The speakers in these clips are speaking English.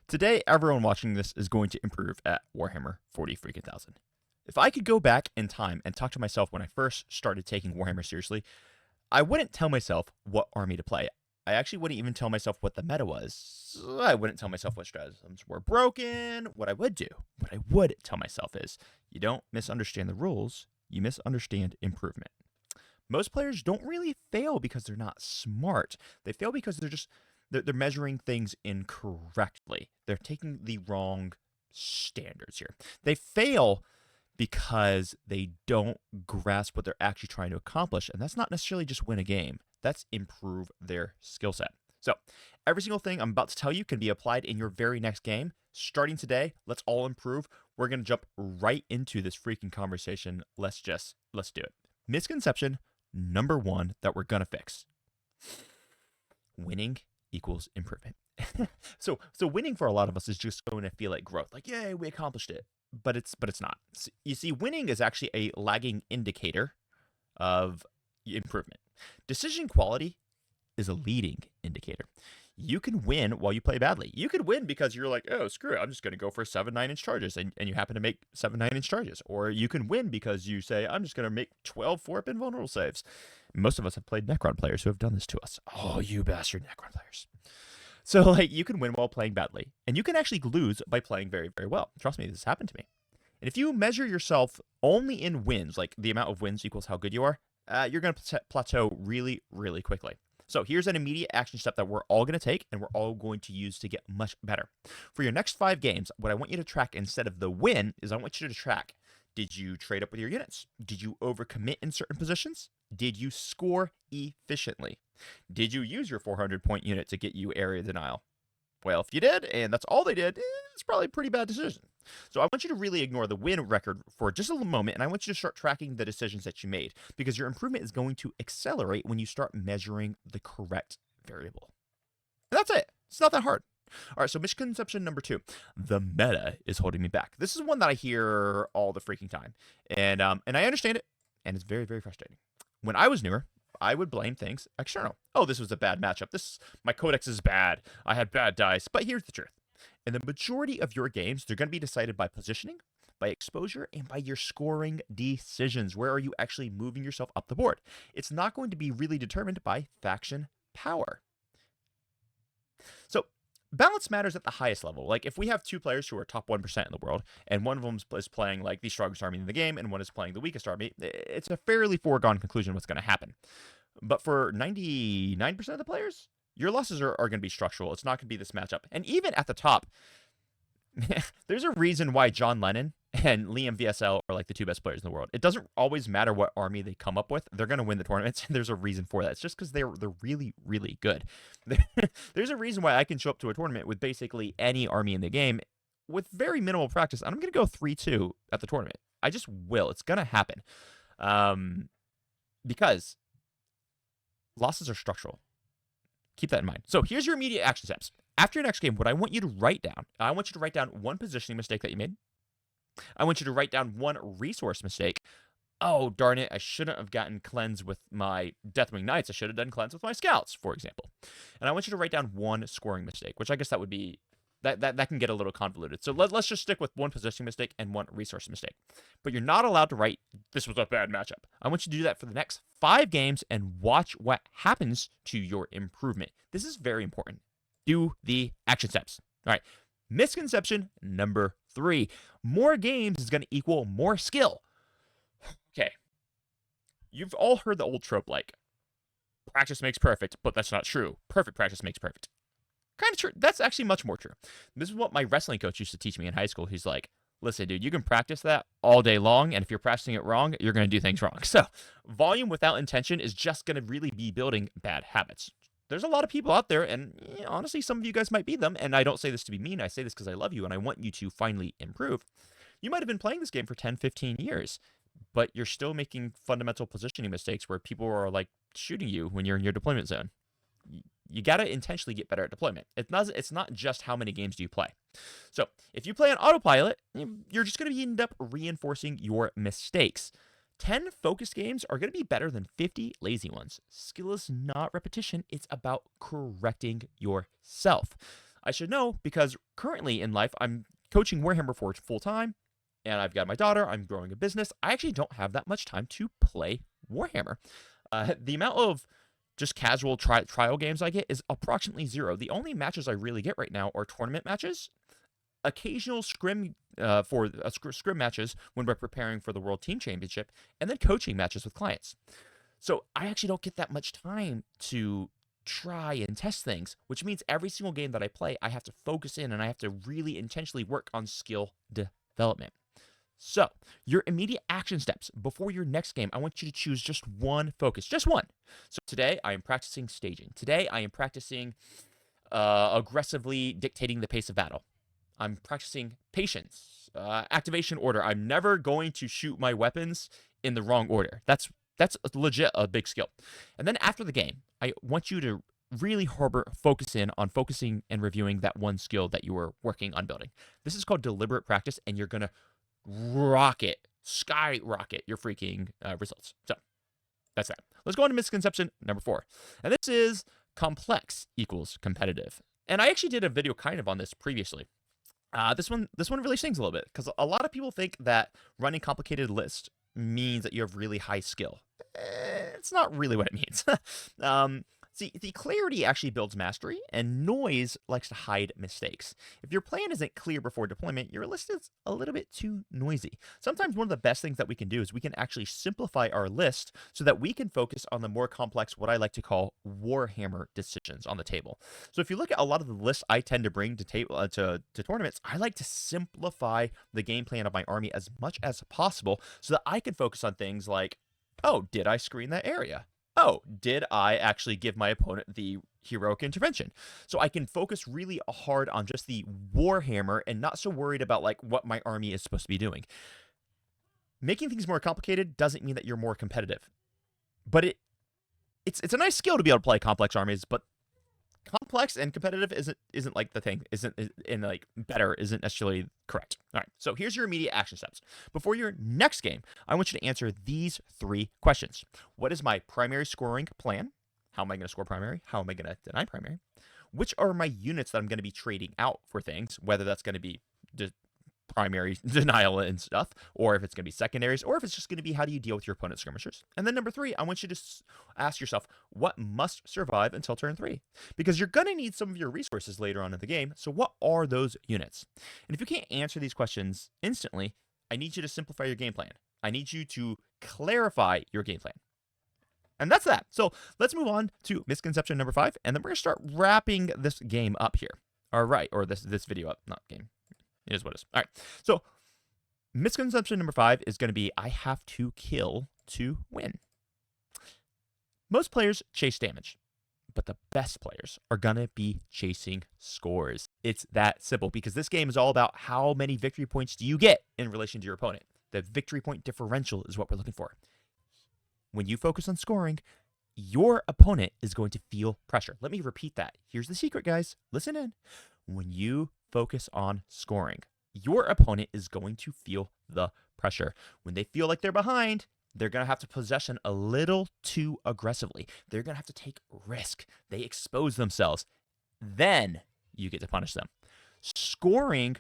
Today, everyone watching this is going to improve at Warhammer 40 freaking thousand. If I could go back in time and talk to myself when I first started taking Warhammer seriously, I wouldn't tell myself what army to play. I actually wouldn't even tell myself what the meta was. I wouldn't tell myself what stratagems were broken. What I would tell myself is, you don't misunderstand the rules, you misunderstand improvement. Most players don't really fail because they're not smart. They fail because they're measuring things incorrectly. They're taking the wrong standards here. They fail because they don't grasp what they're actually trying to accomplish, and that's not necessarily just win a game. That's improve their skill set. So, every single thing I'm about to tell you can be applied in your very next game. Starting today, let's all improve. We're going to jump right into this freaking conversation. Let's do it. Misconception number one that we're going to fix. Winning equals improvement. So winning for a lot of us is just going to feel like growth. Like, yay, we accomplished it. But it's not. You see, winning is actually a lagging indicator of improvement. Decision quality is a leading indicator. You can win while you play badly. You could win because you're like, oh, screw it, I'm just going to go for 7 9-inch charges, and you happen to make 7 9-inch charges. Or you can win because you say, I'm just going to make 12 4-up invulnerable saves. Most of us have played Necron players who have done this to us. Oh, you bastard Necron players. So, like, you can win while playing badly, and you can actually lose by playing very, very well. Trust me, this has happened to me. And if you measure yourself only in wins, like the amount of wins equals how good you are, you're going to plateau really, really quickly. So here's an immediate action step that we're all going to take and we're all going to use to get much better. For your next 5 games, what I want you to track instead of the win is I want you to track, did you trade up with your units? Did you overcommit in certain positions? Did you score efficiently? Did you use your 400-point unit to get you area denial? Well, if you did, and that's all they did, it's probably a pretty bad decision. So I want you to really ignore the win record for just a little moment, and I want you to start tracking the decisions that you made, because your improvement is going to accelerate when you start measuring the correct variable. And that's it. It's not that hard. All right, so misconception number 2. The meta is holding me back. This is one that I hear all the freaking time, and I understand it, and it's very, very frustrating. When I was newer, I would blame things external. Oh, this was a bad matchup. My codex is bad. I had bad dice. But here's the truth. In the majority of your games, they're going to be decided by positioning, by exposure, and by your scoring decisions. Where are you actually moving yourself up the board? It's not going to be really determined by faction power. So balance matters at the highest level. Like, if we have 2 players who are top 1% in the world, and one of them is playing like the strongest army in the game, and one is playing the weakest army, it's a fairly foregone conclusion what's going to happen. But for 99% of the players, your losses are going to be structural. It's not going to be this matchup. And even at the top, there's a reason why John Lennon and Liam VSL are like the 2 best players in the world. It doesn't always matter what army they come up with. They're going to win the tournaments, and there's a reason for that. It's just because they're really, really good. There's a reason why I can show up to a tournament with basically any army in the game with very minimal practice, and I'm going to go 3-2 at the tournament. I just will. It's going to happen. Because losses are structural. Keep that in mind. So here's your immediate action steps. After your next game, what I want you to write down, one positioning mistake that you made. I want you to write down one resource mistake. Oh, darn it, I shouldn't have gotten cleanse with my Deathwing Knights. I should have done cleanse with my Scouts, for example. And I want you to write down one scoring mistake, which I guess that would be, that can get a little convoluted. So let's just stick with one positioning mistake and one resource mistake. But you're not allowed to write, this was a bad matchup. I want you to do that for the next 5 games and watch what happens to your improvement. This is very important. Do the action steps. All right. Misconception number 3. More games is going to equal more skill. Okay. You've all heard the old trope like, practice makes perfect, but that's not true. Perfect practice makes perfect. Kind of true. That's actually much more true. This is what my wrestling coach used to teach me in high school. He's like, listen, dude, you can practice that all day long, and if you're practicing it wrong, you're going to do things wrong. So volume without intention is just going to really be building bad habits. There's a lot of people out there, and honestly, some of you guys might be them, and I don't say this to be mean. I say this because I love you, and I want you to finally improve. You might have been playing this game for 10, 15 years, but you're still making fundamental positioning mistakes where people are, like, shooting you when you're in your deployment zone. You got to intentionally get better at deployment. It's not just how many games do you play. So if you play on autopilot, you're just going to end up reinforcing your mistakes. 10 focused games are going to be better than 50 lazy ones. Skill is not repetition. It's about correcting yourself. I should know because currently in life, I'm coaching Warhammer for full time, and I've got my daughter. I'm growing a business. I actually don't have that much time to play Warhammer. The amount of just casual trial games I get is approximately zero. The only matches I really get right now are tournament matches, occasional scrim scrim matches when we're preparing for the World Team Championship, and then coaching matches with clients. So I actually don't get that much time to try and test things, which means every single game that I play, I have to focus in and I have to really intentionally work on skill development. So, your immediate action steps before your next game, I want you to choose just one focus, just one. So, today I am practicing staging. Today I am practicing aggressively dictating the pace of battle. I'm practicing patience, activation order. I'm never going to shoot my weapons in the wrong order. That's legit a big skill. And then after the game, I want you to really focus in on focusing and reviewing that one skill that you were working on building. This is called deliberate practice, and you're gonna skyrocket your freaking results. So that's that. Let's go on to misconception number 4, and this is complex equals competitive. And I actually did a video kind of on this previously. This one really stings a little bit because a lot of people think that running complicated lists means that you have really high skill. It's not really what it means. See, the clarity actually builds mastery, and noise likes to hide mistakes. If your plan isn't clear before deployment, your list is a little bit too noisy. Sometimes one of the best things that we can do is we can actually simplify our list so that we can focus on the more complex, what I like to call Warhammer decisions on the table. So if you look at a lot of the lists I tend to bring to tournaments, I like to simplify the game plan of my army as much as possible so that I can focus on things like, oh, did I screen that area? Oh, did I actually give my opponent the heroic intervention? So I can focus really hard on just the Warhammer and not so worried about like what my army is supposed to be doing. Making things more complicated doesn't mean that you're more competitive, but it's a nice skill to be able to play complex armies, but complex and competitive isn't like the thing, isn't in like better isn't necessarily correct. All right, so here's your immediate action steps. Before your next game, I want you to answer these 3 questions. What is my primary scoring plan? How am I going to score primary? How am I going to deny primary? Which are my units that I'm going to be trading out for things, whether that's going to be primary denial and stuff, or if it's going to be secondaries, or if it's just going to be how do you deal with your opponent's skirmishers. And then number 3, I want you to ask yourself, what must survive until turn 3? Because you're going to need some of your resources later on in the game, so what are those units? And if you can't answer these questions instantly, I need you to simplify your game plan. I need you to clarify your game plan. And that's that. So let's move on to misconception number 5, and then we're going to start wrapping this game up here. All right, or this video up, not game. It is what it is. All right. So misconception number 5 is going to be, I have to kill to win. Most players chase damage, but the best players are going to be chasing scores. It's that simple because this game is all about how many victory points do you get in relation to your opponent. The victory point differential is what we're looking for. When you focus on scoring, your opponent is going to feel pressure. Let me repeat that. Here's the secret, guys. Listen in. When you focus on scoring, your opponent is going to feel the pressure. When they feel like they're behind, they're going to have to possession a little too aggressively. They're going to have to take risk. They expose themselves. Then you get to punish them. Scoring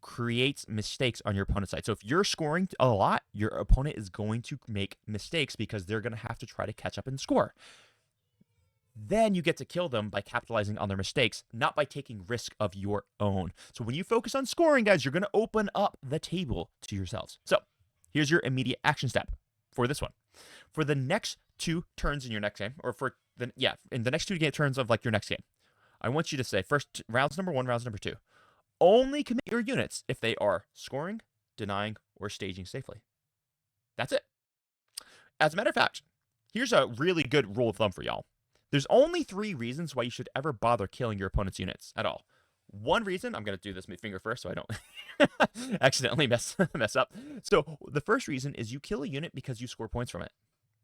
creates mistakes on your opponent's side. So if you're scoring a lot, your opponent is going to make mistakes because they're going to have to try to catch up and score. Then you get to kill them by capitalizing on their mistakes, not by taking risk of your own. So when you focus on scoring, guys, you're going to open up the table to yourselves. So here's your immediate action step for this one. For the next 2 turns in your next game, or in the next 2 turns of like your next game, I want you to say first rounds number 1, rounds number 2. Only commit your units if they are scoring, denying, or staging safely. That's it. As a matter of fact, here's a really good rule of thumb for y'all. There's only 3 reasons why you should ever bother killing your opponent's units at all. One reason, I'm going to do this finger first so I don't accidentally mess up. So the first reason is you kill a unit because you score points from it.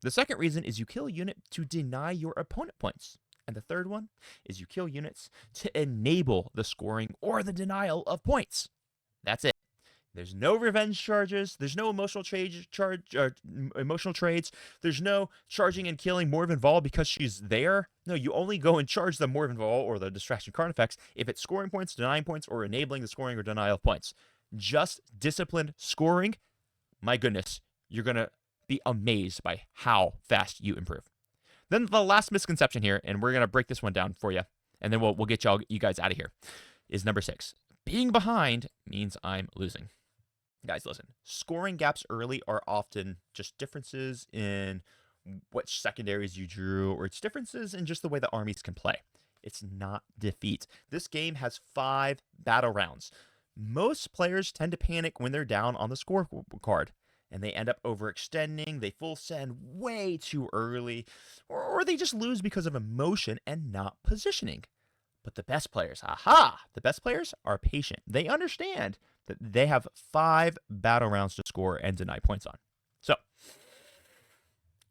The second reason is you kill a unit to deny your opponent points. And the third one is you kill units to enable the scoring or the denial of points. That's it. There's no revenge charges. There's no emotional trades. There's no charging and killing Morvenn Vahl because she's there. No, you only go and charge the Morvenn Vahl or the distraction card effects if it's scoring points, denying points, or enabling the scoring or denial of points. Just disciplined scoring. My goodness, you're gonna be amazed by how fast you improve. Then the last misconception here, and we're gonna break this one down for you, and then we'll get you guys out of here, is number 6. Being behind means I'm losing. Guys, listen, scoring gaps early are often just differences in which secondaries you drew, or it's differences in just the way the armies can play. It's not defeat. This game has 5 battle rounds. Most players tend to panic when they're down on the scorecard, and they end up overextending, they full send way too early, or they just lose because of emotion and not positioning. But the best players, the best players are patient. They understand that they have 5 battle rounds to score and deny points on. So,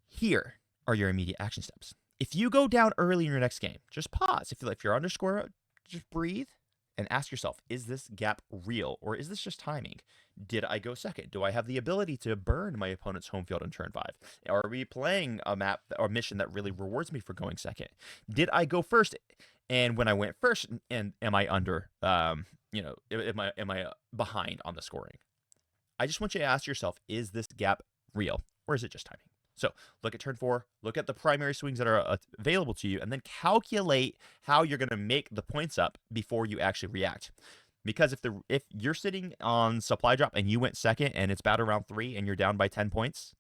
here are your immediate action steps. If you go down early in your next game, just pause. If you're under score, just breathe and ask yourself, is this gap real or is this just timing? Did I go second? Do I have the ability to burn my opponent's home field in turn 5? Are we playing a map or mission that really rewards me for going second? Did I go first? And when I went first, and am I under, am I behind on the scoring? I just want you to ask yourself, is this gap real or is it just timing? So look at turn 4, look at the primary swings that are available to you, and then calculate how you're going to make the points up before you actually react. Because if you're sitting on supply drop and you went second and it's battle round 3 and you're down by 10 points,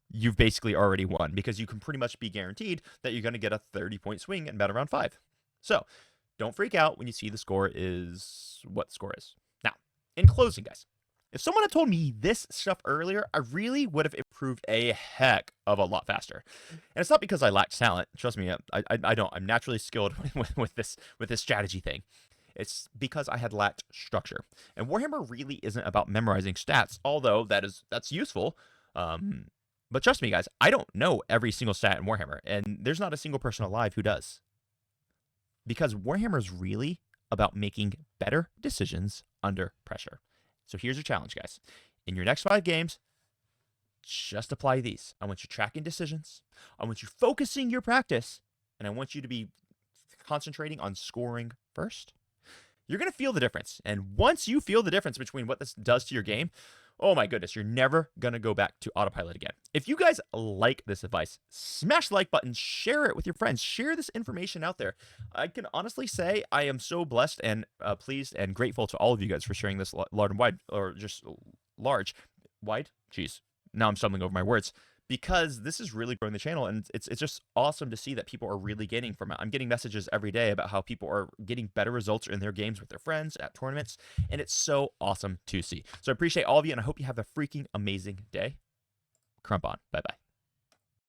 you've basically already won because you can pretty much be guaranteed that you're going to get a 30-point swing in battle round 5. So don't freak out when you see the score is what the score is. Now, in closing, guys, if someone had told me this stuff earlier, I really would have improved a heck of a lot faster. And it's not because I lacked talent. Trust me, I don't. I'm naturally skilled with this strategy thing. It's because I had lacked structure. And Warhammer really isn't about memorizing stats, although that's useful. But trust me, guys, I don't know every single stat in Warhammer, and there's not a single person alive who does. Because Warhammer is really about making better decisions under pressure. So here's your challenge, guys. In your next 5 games, just apply these. I want you tracking decisions. I want you focusing your practice. And I want you to be concentrating on scoring first. You're going to feel the difference. And once you feel the difference between what this does to your game, oh my goodness, you're never going to go back to autopilot again. If you guys like this advice, smash the like button, share it with your friends, share this information out there. I can honestly say I am so blessed and pleased and grateful to all of you guys for sharing this large and wide, or just large, wide? Jeez, now I'm stumbling over my words. Because this is really growing the channel, and it's just awesome to see that people are really gaining from it. I'm getting messages every day about how people are getting better results in their games with their friends at tournaments, and it's so awesome to see. So I appreciate all of you, and I hope you have a freaking amazing day. Crump on. Bye-bye.